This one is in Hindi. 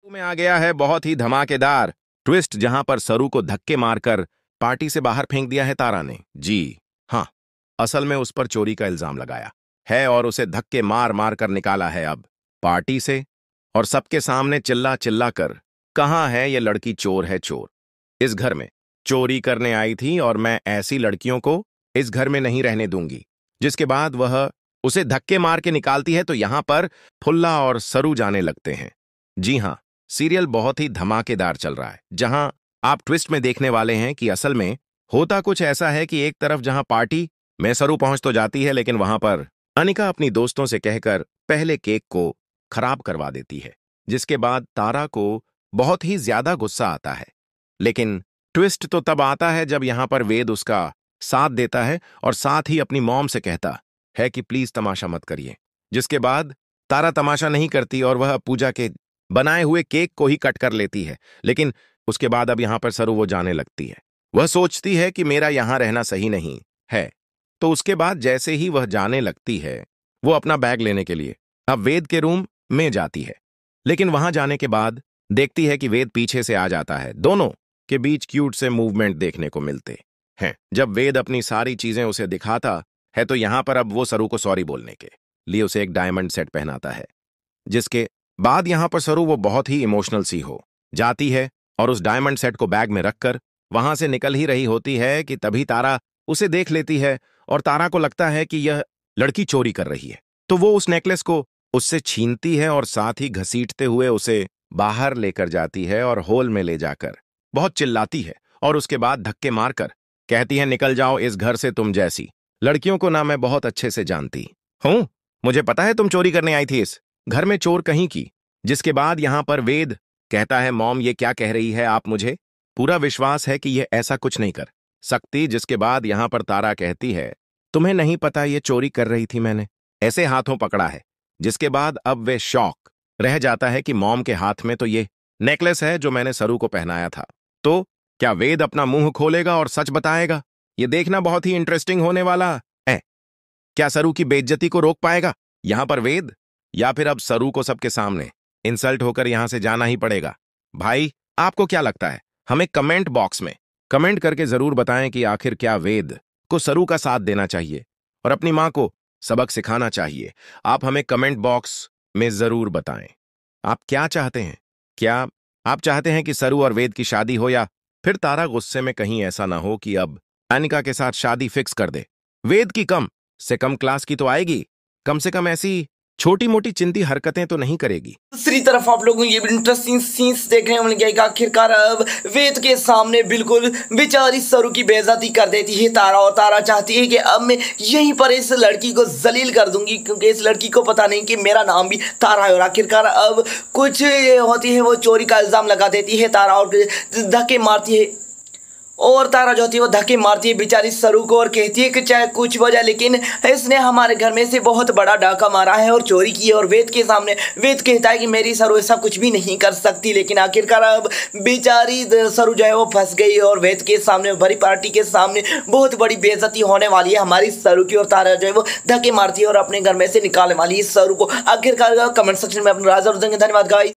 में आ गया है बहुत ही धमाकेदार ट्विस्ट, जहां पर सरू को धक्के मारकर पार्टी से बाहर फेंक दिया है तारा ने। जी हाँ, असल में उस पर चोरी का इल्जाम लगाया है और उसे धक्के मार मार कर निकाला है अब पार्टी से, और सबके सामने चिल्ला चिल्ला कर कहाँ है ये लड़की, चोर है चोर, इस घर में चोरी करने आई थी और मैं ऐसी लड़कियों को इस घर में नहीं रहने दूंगी। जिसके बाद वह उसे धक्के मार के निकालती है तो यहां पर फुल्ला और सरू जाने लगते हैं। जी हाँ, सीरियल बहुत ही धमाकेदार चल रहा है, जहां आप ट्विस्ट में देखने वाले हैं कि असल में होता कुछ ऐसा है कि एक तरफ जहां पार्टी में सरू पहुंच तो जाती है, लेकिन वहां पर अनिका अपनी दोस्तों से कहकर पहले केक को खराब करवा देती है, जिसके बाद तारा को बहुत ही ज्यादा गुस्सा आता है। लेकिन ट्विस्ट तो तब आता है जब यहां पर वेद उसका साथ देता है और साथ ही अपनी मॉम से कहता है कि प्लीज तमाशा मत करिए। जिसके बाद तारा तमाशा नहीं करती और वह पूजा के बनाए हुए केक को ही कट कर लेती है। लेकिन उसके बाद अब यहां पर सरू वो जाने लगती है। वह सोचती है कि मेरा यहां रहना सही नहीं है, तो उसके बाद जैसे ही वह जाने लगती है वो अपना बैग लेने के लिए अब वेद के रूम में जाती है। लेकिन वहां जाने के बाद देखती है कि वेद पीछे से आ जाता है। दोनों के बीच क्यूट से मूवमेंट देखने को मिलते हैं। जब वेद अपनी सारी चीजें उसे दिखाता है तो यहां पर अब वो सरू को सॉरी बोलने के लिए उसे एक डायमंड सेट पहनाता है। जिसके बाद यहां पर सरू वो बहुत ही इमोशनल सी हो जाती है और उस डायमंड सेट को बैग में रखकर वहां से निकल ही रही होती है कि तभी तारा उसे देख लेती है और तारा को लगता है कि यह लड़की चोरी कर रही है, तो वो उस नेकलेस को उससे छीनती है और साथ ही घसीटते हुए उसे बाहर लेकर जाती है और हॉल में ले जाकर बहुत चिल्लाती है और उसके बाद धक्के मारकर कहती है निकल जाओ इस घर से, तुम जैसी लड़कियों को ना मैं बहुत अच्छे से जानती हूं, मुझे पता है तुम चोरी करने आई थी इस घर में, चोर कहीं की। जिसके बाद यहां पर वेद कहता है मॉम ये क्या कह रही है आप, मुझे पूरा विश्वास है कि यह ऐसा कुछ नहीं कर सकती। जिसके बाद यहां पर तारा कहती है तुम्हें नहीं पता ये चोरी कर रही थी, मैंने ऐसे हाथों पकड़ा है। जिसके बाद अब वे शॉक रह जाता है कि मॉम के हाथ में तो ये नेकलेस है जो मैंने सरू को पहनाया था। तो क्या वेद अपना मुंह खोलेगा और सच बताएगा? ये देखना बहुत ही इंटरेस्टिंग होने वाला है। क्या सरू की बेइज्जती को रोक पाएगा यहां पर वेद, या फिर अब सरू को सबके सामने इंसल्ट होकर यहां से जाना ही पड़ेगा? भाई आपको क्या लगता है? हमें कमेंट बॉक्स में कमेंट करके जरूर बताएं कि आखिर क्या वेद को सरू का साथ देना चाहिए और अपनी मां को सबक सिखाना चाहिए। आप हमें कमेंट बॉक्स में जरूर बताएं आप क्या चाहते हैं। क्या आप चाहते हैं कि सरू और वेद की शादी हो, या फिर तारा गुस्से में कहीं ऐसा ना हो कि अब अनिका के साथ शादी फिक्स कर दे? वेद की कम से कम क्लास की तो आएगी, कम से कम ऐसी छोटी मोटी चिंती हरकतें तो नहीं करेगी। दूसरी तरफ आप लोगों को ये भी इंटरेस्टिंग सीन्स देखने को मिल गया कि आखिरकार अब वेद के सामने बिल्कुल बेचारी सरू की बेइज्जती कर देती है तारा, और तारा चाहती है कि अब मैं यहीं पर इस लड़की को जलील कर दूंगी, क्योंकि इस लड़की को पता नहीं कि मेरा नाम भी तारा है। और आखिरकार अब कुछ होती है, वो चोरी का इल्जाम लगा देती है तारा और धक्के मारती है, और तारा जो होती है वो धक्के मारती है बेचारी सरू को और कहती है कि चाहे कुछ वजह, लेकिन इसने हमारे घर में से बहुत बड़ा डाका मारा है और चोरी की है। और वेद के सामने वेद कहता है कि मेरी सरू ऐसा कुछ भी नहीं कर सकती। लेकिन आखिरकार अब बेचारी सरू जो है वो फंस गई और वेद के सामने भरी पार्टी के सामने बहुत बड़ी बेइज्जती होने वाली है हमारी सरू की, और तारा जो है वो धक्के मारती है और अपने घर में से निकालने वाली है सरू को। आखिरकार कमेंट सेक्शन में अपना राज और देंगे। धन्यवाद गाइस।